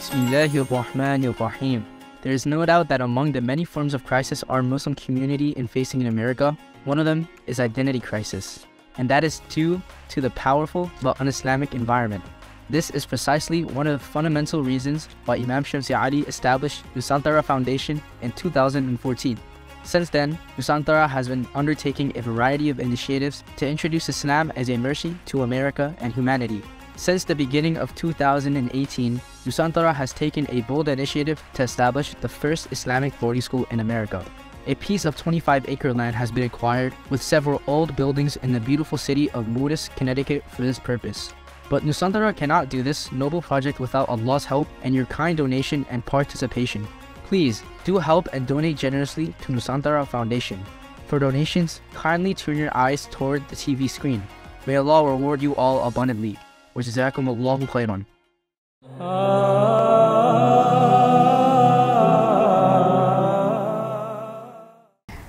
Bismillahirrahmanirrahim. There is no doubt that among the many forms of crisis our Muslim community is facing in America, one of them is identity crisis. And that is due to the powerful but un-Islamic environment. This is precisely one of the fundamental reasons why Imam Shamsi established Nusantara Foundation in 2014. Since then, Nusantara has been undertaking a variety of initiatives to introduce Islam as a mercy to America and humanity. Since the beginning of 2018, Nusantara has taken a bold initiative to establish the first Islamic boarding school in America. A piece of 25-acre land has been acquired with several old buildings in the beautiful city of Modus, Connecticut for this purpose. But Nusantara cannot do this noble project without Allah's help and your kind donation and participation. Please do help and donate generously to Nusantara Foundation. For donations, kindly turn your eyes toward the TV screen. May Allah reward you all abundantly. Jazakumullahu khairan.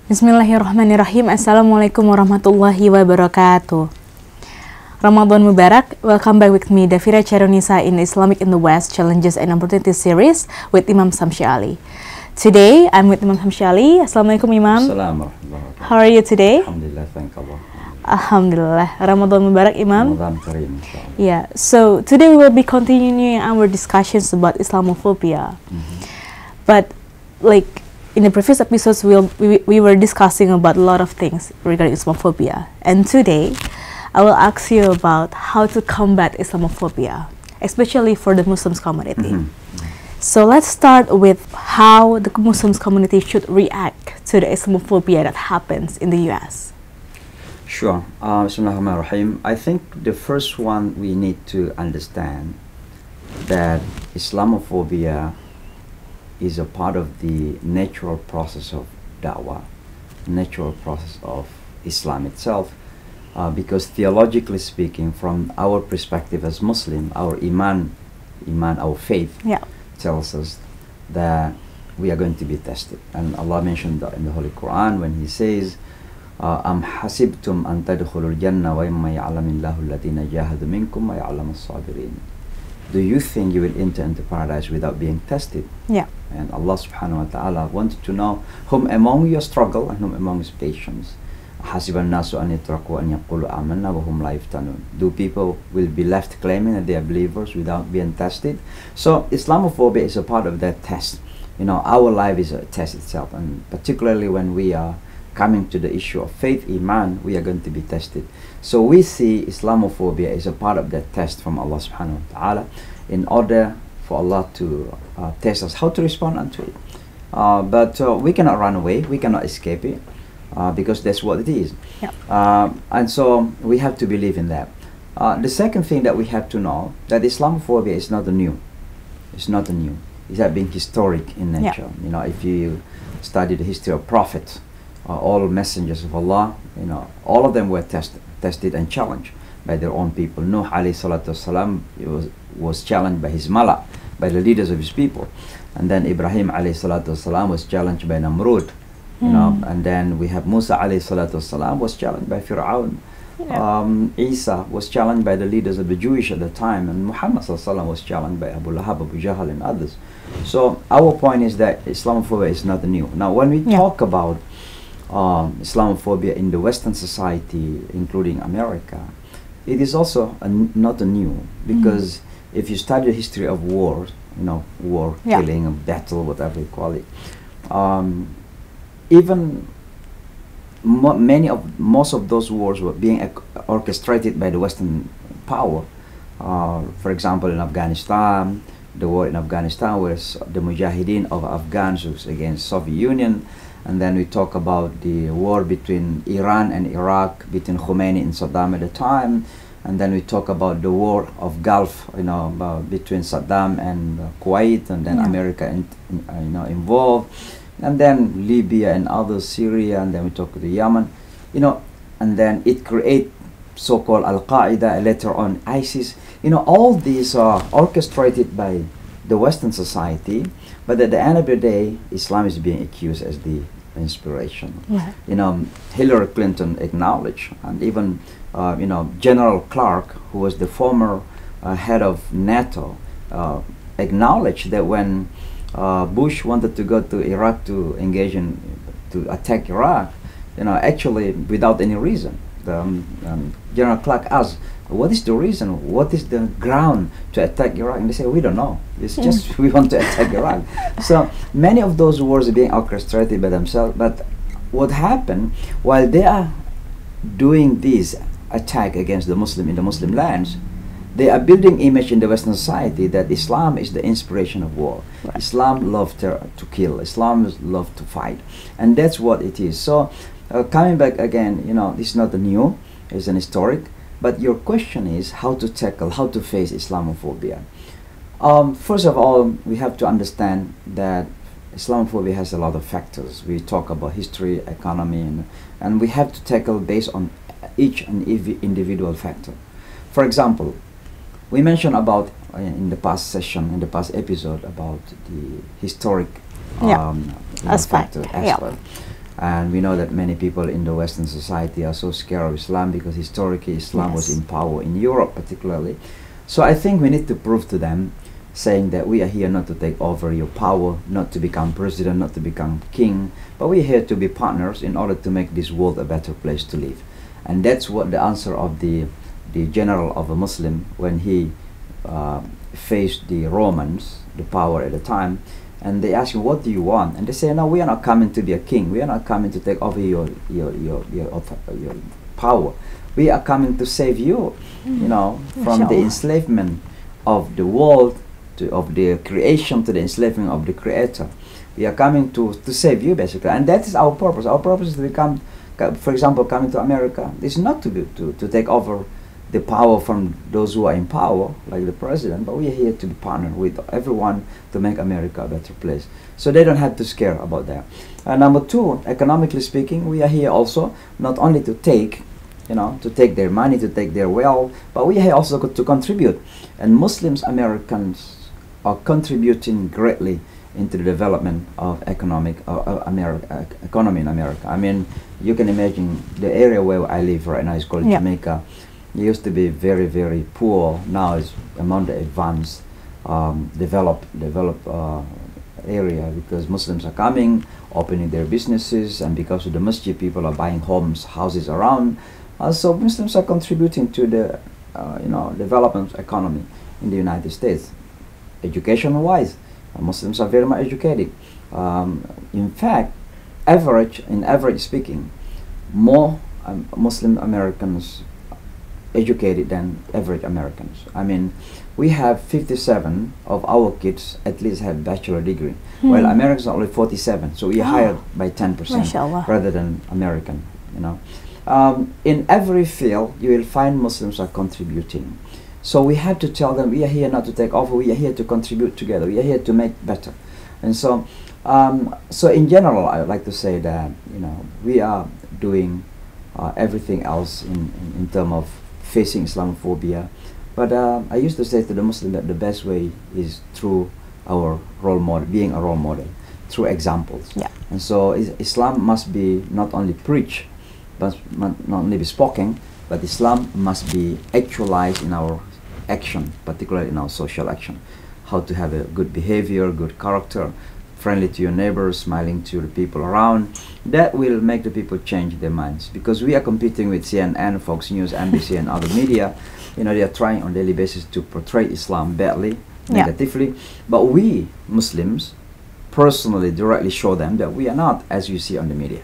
Bismillahirrahmanirrahim. Assalamualaikum warahmatullahi wabarakatuh. Ramadan Mubarak. Welcome back with me, Davira Chairunnisa in Islamic in the West Challenges and Opportunities series with Imam Shamsi. Today, I'm with Imam Shamsi. Assalamualaikum, Imam. Assalamualaikum. How are you today? Alhamdulillah, thank Allah. Alhamdulillah. Ramadan Mubarak, Imam. Ramadan Kareem, inshallah. Yeah, so today we will be continuing our discussions about Islamophobia. But like in the previous episodes, we were discussing about a lot of things regarding Islamophobia. And today, I will ask you about how to combat Islamophobia, especially for the Muslims community. So let's start with how the Muslims community should react to the Islamophobia that happens in the US. Sure. Bismillahirrahmanirrahim. I think the first one we need to understand that Islamophobia is a part of the natural process of Dawah, natural process of Islam itself, because theologically speaking, from our perspective as Muslim, our iman, our faith, tells us that we are going to be tested. And Allah mentioned that in the Holy Quran when He says, "Am hasibtum an tadkhulul jannah wa imma ya'lamillahu alladhina jahadu minkum wa ya'lamus sabirin." Do you think you will enter into paradise without being tested? Yeah. And Allah subhanahu wa ta'ala wanted to know whom among you struggle and whom among you is patience. Hasiban nasu an yatraku an yaqulu amanna wa hum la yuftanun. Do people will be left claiming that they are believers without being tested? So Islamophobia is a part of that test. You know, our life is a test itself, and particularly when we are coming to the issue of faith, iman, we are going to be tested. So we see Islamophobia is a part of that test from Allah subhanahu wa ta'ala in order for Allah to test us how to respond unto it. But we cannot run away, we cannot escape it, because that's what it is. And so we have to believe in that. The second thing that we have to know, that Islamophobia is not new. It's not new. It's been historic in nature. You know, if you study the history of prophets, all messengers of Allah, you know, all of them were tested and challenged by their own people. Nuh alayhi salatu wasalam was challenged by his mala, by the leaders of his people. And then Ibrahim alayhi salatu wasalam was challenged by Namrud, you know, and then we have Musa alayhi salatu wasalam was challenged by Fir'aun. Isa was challenged by the leaders of the Jewish at the time, and Muhammad sallallahu alaihi wasallam was challenged by Abu Lahab, Abu Jahl and others. So our point is that Islamophobia is not new. Now when we talk about Islamophobia in the Western society, including America, it is also not new, because if you study the history of war, you know, war, killing, battle, whatever you call it, even most of those wars were being orchestrated by the Western power. For example, in Afghanistan, the war in Afghanistan was the Mujahideen of Afghans against Soviet Union. And then we talk about the war between Iran and Iraq, between Khomeini and Saddam at the time. And then we talk about the war of Gulf, you know, between Saddam and Kuwait, and then America, you know, involved. And then Libya and others, Syria, and then we talk about Yemen, you know, and then it create so-called Al-Qaeda, later on ISIS. You know, all these are orchestrated by the Western society, but at the end of the day, Islam is being accused as the inspiration. You know, Hillary Clinton acknowledged, and even you know, General Clark, who was the former head of NATO, acknowledge that when Bush wanted to go to Iraq to engage in, to attack Iraq, actually without any reason. General Clark asked, what is the reason? What is the ground to attack Iraq? And they say, we don't know. It's just we want to attack Iraq. So many of those wars are being orchestrated by themselves. But what happened, while they are doing this attack against the Muslim in the Muslim lands, they are building image in the Western society that Islam is the inspiration of war. Right. Islam loves to kill. Islam loves to fight. And that's what it is. So coming back again, this is not new. It's an historic. But your question is how to tackle, how to face Islamophobia. First of all, we have to understand that Islamophobia has a lot of factors. We talk about history, economy, and we have to tackle based on each and every individual factor. For example, we mentioned about in the past session, in the past episode, about the historic aspect. And we know that many people in the Western society are so scared of Islam because historically Islam was in power in Europe particularly. So I think we need to prove to them, saying that we are here not to take over your power, not to become president, not to become king, but we're here to be partners in order to make this world a better place to live. And that's what the answer of the general of a Muslim when he faced the Romans, the power at the time, and they ask him, what do you want? And they say, no, we are not coming to be a king. We are not coming to take over your power. We are coming to save you, from the enslavement of the world, of the creation to the enslavement of the creator. We are coming to save you, basically. And that is our purpose. Our purpose is to become, for example, coming to America. It's not to take over the power from those who are in power, like the president, but we are here to partner with everyone to make America a better place. So they don't have to scare about that. Number two, economically speaking, we are here also not only to take, to take their money, to take their wealth, but we are here also to contribute. And Muslims, Americans are contributing greatly into the development of economy in America. I mean, you can imagine the area where I live right now is called Jamaica. It used to be very, very poor. Now it's among the advanced, developed area because Muslims are coming, opening their businesses, and because of the masjid, people are buying houses around. So Muslims are contributing to the, development economy in the United States. Education-wise, Muslims are very much educated. In fact, in average speaking, more Muslim Americans educated than average Americans. I mean, we have 57 of our kids at least have bachelor degree, while Americans are only 47. So we are higher by 10% rather than American. In every field, you will find Muslims are contributing. So we have to tell them we are here not to take over. We are here to contribute together. We are here to make better. And so, so in general, I would like to say that we are doing everything else in terms of facing Islamophobia, but I used to say to the Muslim that the best way is through our role model, being a role model, through examples. And so Islam must be not only preached, but not only be spoken, but Islam must be actualized in our action, particularly in our social action. How to have a good behavior, good character, friendly to your neighbors, smiling to the people around. That will make the people change their minds, because we are competing with CNN, Fox News, NBC, and other media. They are trying on a daily basis to portray Islam badly, negatively. But we Muslims personally directly show them that we are not as you see on the media.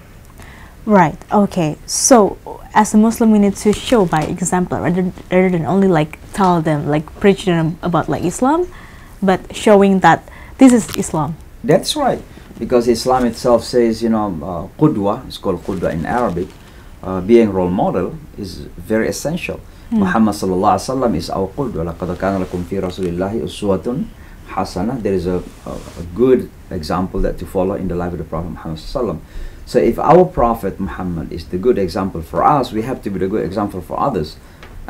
Right. Okay. So as a Muslim, we need to show by example rather than only tell them, preach them about Islam, but showing that this is Islam. That's right, because Islam itself says, qudwa, it's called qudwa in Arabic, being role model is very essential. Muhammad sallallahu alaihi wasallam is our qudwa. لَقَدْ كَانَ لَكُمْ فِي رَسُولِ اللَّهِ أُسْوَةٌ حَسَنَةٌ. There is a good example that to follow in the life of the Prophet Muhammad sallallahu alaihi wasallam. So if our Prophet Muhammad is the good example for us, we have to be the good example for others.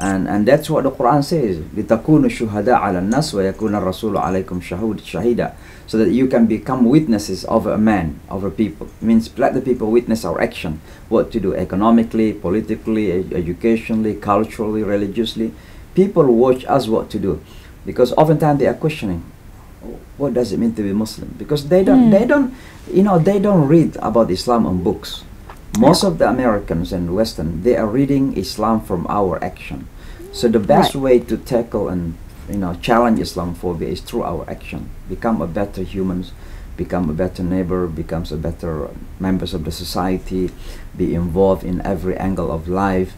And that's what the Quran says, لِتَكُونُ شُهَدَاءَ عَلَى النَّاسِ وَيَكُونَ الرَّسُولُ عَلَيْكُمْ شَهِيدًا. So that you can become witnesses of a man, of a people. It means let the people witness our action, what to do economically, politically, educationally, culturally, religiously. People watch us what to do, because oftentimes they are questioning, what does it mean to be Muslim? Because they don't, they don't read about Islam on books. Most of the Americans and Western, they are reading Islam from our action. So the best way to tackle and challenge Islamophobia is through our action. Become a better humans, become a better neighbor, becomes a better members of the society, be involved in every angle of life,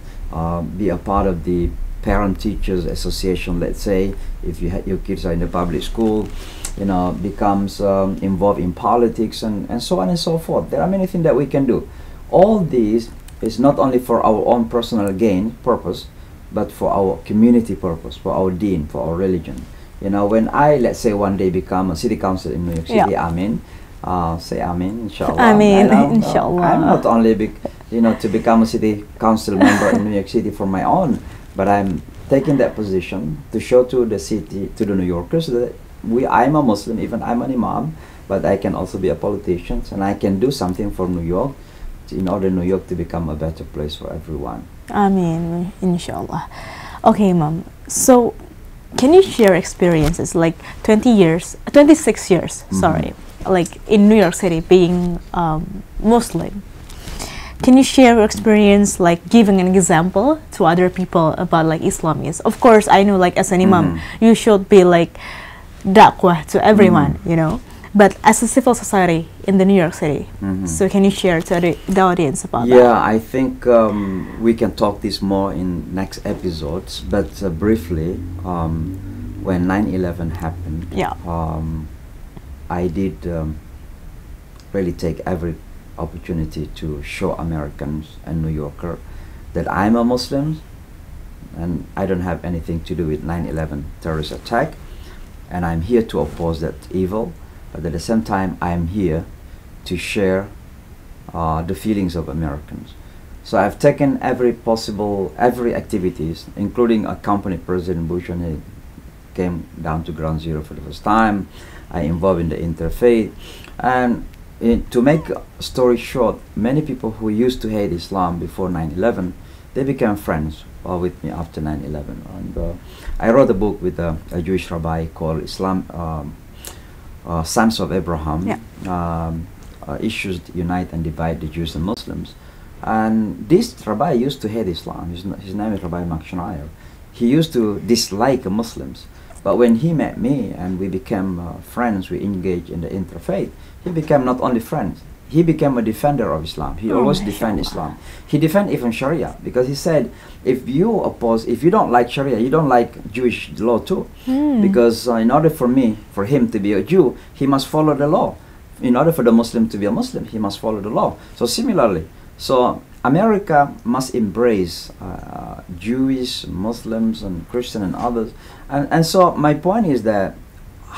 be a part of the parent-teachers association, let's say, if your kids are in the public school, becomes involved in politics and so on and so forth. There are many things that we can do. All these is not only for our own personal gain purpose, but for our community purpose, for our deen, for our religion. When I, let's say, one day become a city council in New York City, Amin, say Amin, inshallah. Amin, inshallah. I'm not only to become a city council member in New York City for my own, but I'm taking that position to show to the city, to the New Yorkers, that I'm a Muslim, even I'm an imam, but I can also be a politician, and I can do something for New York in order New York to become a better place for everyone. Ameen, inshallah. Okay, Mom. So, can you share experiences like 26 years, sorry, like in New York City being Muslim? Can you share your experience, like giving an example to other people about like Islam is? Of course, I know like as an imam, you should be like da'wah to everyone, But as a civil society in the New York City, so can you share to the audience about that? Yeah, I think we can talk this more in next episodes, but briefly, when 9/11 happened, I did really take every opportunity to show Americans and New Yorker that I'm a Muslim and I don't have anything to do with 9/11 terrorist attack, and I'm here to oppose that evil. But at the same time, I am here to share the feelings of Americans. So I've taken every activities, including accompanying President Bush when he came down to Ground Zero for the first time. I involved in the interfaith. And to make a story short, many people who used to hate Islam before 9/11, they became friends with me after 9/11. And I wrote a book with a Jewish rabbi called Sons of Abraham, Issues Unite and Divide the Jews and Muslims. And this rabbi used to hate Islam. His name is Rabbi Mark Schneier. He used to dislike Muslims. But when he met me and we became friends, we engaged in the interfaith, he became not only friends, he became a defender of Islam. He always defended Islam. He defended even Sharia, because he said, if you don't like Sharia, you don't like Jewish law too. Because in order for him to be a Jew, he must follow the law. In order for the Muslim to be a Muslim, he must follow the law. So similarly, America must embrace Jewish, Muslims, and Christian and others. And so my point is that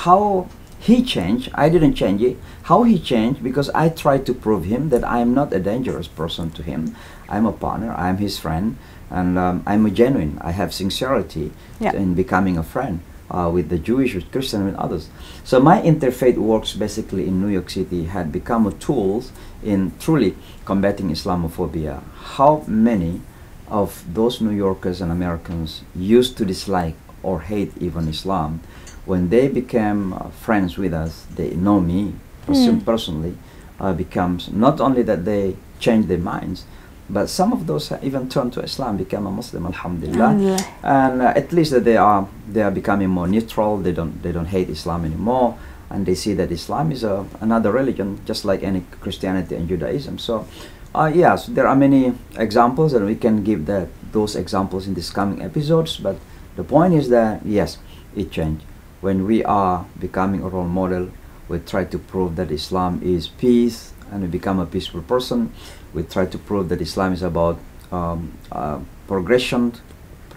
how he changed, I didn't change it. How he changed, because I tried to prove him that I am not a dangerous person to him. I'm a partner, I'm his friend, and I'm a genuine. I have sincerity in becoming a friend with the Jewish, with Christian, with others. So my interfaith works basically in New York City had become a tool in truly combating Islamophobia. How many of those New Yorkers and Americans used to dislike or hate even Islam, when they became friends with us, they know me personally, becomes not only that they change their minds, but some of those even turned to Islam, became a Muslim, alhamdulillah. And at least that they are becoming more neutral. They don't hate Islam anymore, and they see that Islam is another religion, just like any Christianity and Judaism. So yes, there are many examples, and we can give those examples in these coming episodes. But the point is that yes, it changed. When we are becoming a role model, we try to prove that Islam is peace, and we become a peaceful person. We try to prove that Islam is about progression,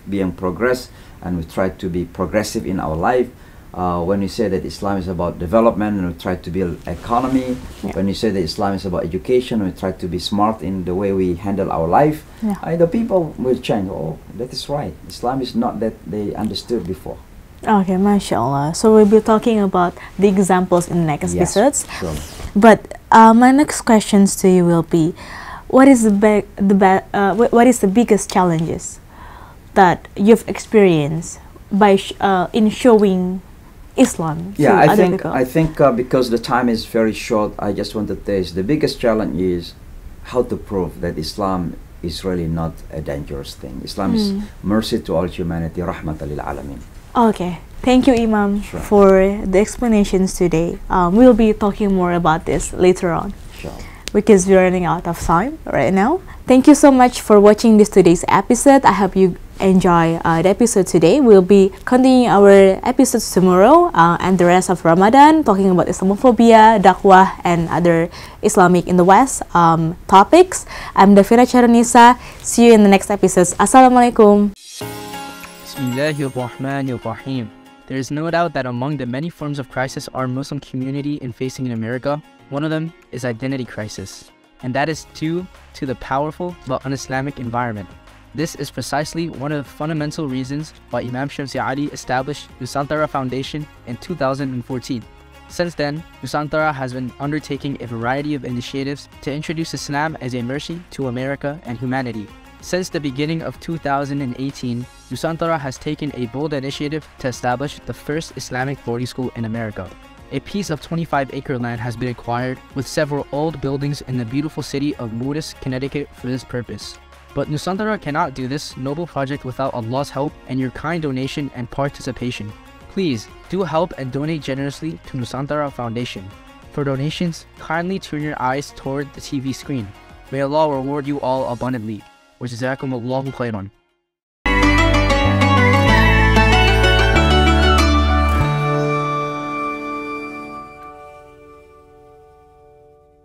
being progress, and we try to be progressive in our life. When we say that Islam is about development, and we try to build economy. When we say that Islam is about education, we try to be smart in the way we handle our life. The people will change. Oh, that is right. Islam is not that they understood before. Okay, mashallah. So we'll be talking about the examples in the next episodes. Sure. But my next questions to you will be, what is what is the biggest challenges that you've experienced by in showing Islam to Yeah, other people? I think because the time is very short, I just want to tell you the biggest challenge is how to prove that Islam is really not a dangerous thing. Islam is mercy to all humanity, rahmatan lil alamin. Okay, thank you, Imam, Sure. for the explanations today. We'll be talking more about this later on Sure. because we're running out of time right now. Thank you so much for watching today's episode. I hope you enjoy the episode today. We'll be continuing our episodes tomorrow and the rest of Ramadan, talking about Islamophobia, Dawah, and other Islamic in the West topics. I'm Davira Chaerunnisa. See you in the next episodes. Assalamualaikum. Bismillahirrahmanirrahim. There is no doubt that among the many forms of crisis our Muslim community is facing in America, one of them is identity crisis. And that is due to the powerful but un-Islamic environment. This is precisely one of the fundamental reasons why Imam Shamsi established Nusantara Foundation in 2014. Since then, Nusantara has been undertaking a variety of initiatives to introduce Islam as a mercy to America and humanity. Since the beginning of 2018, Nusantara has taken a bold initiative to establish the first Islamic boarding school in America. A piece of 25-acre land has been acquired with several old buildings in the beautiful city of Modus, Connecticut for this purpose. But Nusantara cannot do this noble project without Allah's help and your kind donation and participation. Please do help and donate generously to Nusantara Foundation. For donations, kindly turn your eyes toward the TV screen. May Allah reward you all abundantly. وجزاكم الله خيرا.